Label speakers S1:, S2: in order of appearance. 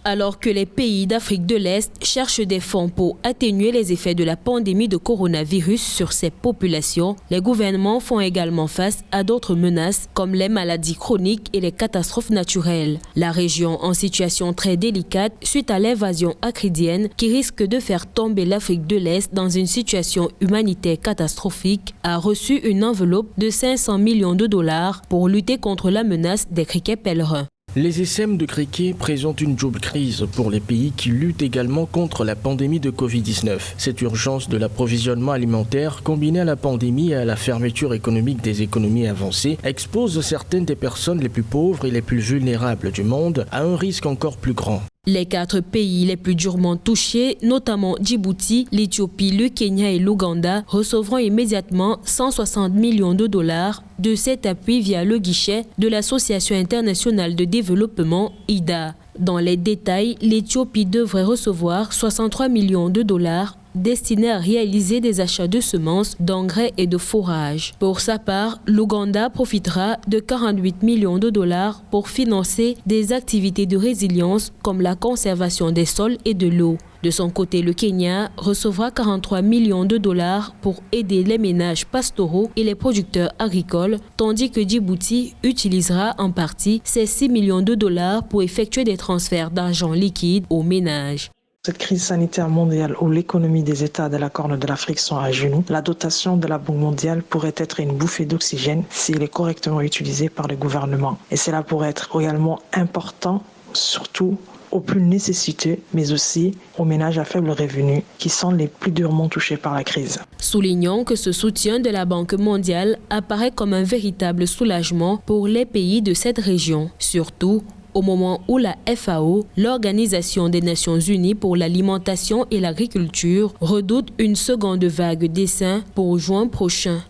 S1: Alors que les pays d'Afrique de l'Est cherchent des fonds pour atténuer les effets de la pandémie de coronavirus sur ces populations, les gouvernements font également face à d'autres menaces comme les maladies chroniques et les catastrophes naturelles. La région en situation très délicate suite à l'invasion acridienne qui risque de faire tomber l'Afrique de l'Est dans une situation humanitaire catastrophique a reçu une enveloppe de 500 millions de dollars pour lutter contre la menace des criquets pèlerins.
S2: Les SM de criquets présentent une double crise pour les pays qui luttent également contre la pandémie de Covid-19. Cette urgence de l'approvisionnement alimentaire, combinée à la pandémie et à la fermeture économique des économies avancées, expose certaines des personnes les plus pauvres et les plus vulnérables du monde à un risque encore plus grand.
S1: Les 4 pays les plus durement touchés, notamment Djibouti, l'Éthiopie, le Kenya et l'Ouganda, recevront immédiatement 160 millions de dollars de cet appui via le guichet de l'Association internationale de développement IDA. Dans les détails, l'Éthiopie devrait recevoir 63 millions de dollars destinés à réaliser des achats de semences, d'engrais et de fourrage. Pour sa part, l'Ouganda profitera de 48 millions de dollars pour financer des activités de résilience comme la conservation des sols et de l'eau. De son côté, le Kenya recevra 43 millions de dollars pour aider les ménages pastoraux et les producteurs agricoles, tandis que Djibouti utilisera en partie ces 6 millions de dollars pour effectuer des transferts d'argent liquide aux ménages.
S3: Cette crise sanitaire mondiale où l'économie des États de la Corne de l'Afrique sont à genoux, la dotation de la Banque mondiale pourrait être une bouffée d'oxygène s'il est correctement utilisé par le gouvernement. Et cela pourrait être également important, surtout aux plus nécessités, mais aussi aux ménages à faible revenu qui sont les plus durement touchés par la crise.
S1: Soulignons que ce soutien de la Banque mondiale apparaît comme un véritable soulagement pour les pays de cette région, surtout au moment où la FAO, l'Organisation des Nations Unies pour l'alimentation et l'agriculture, redoute une seconde vague d'essaims pour juin prochain.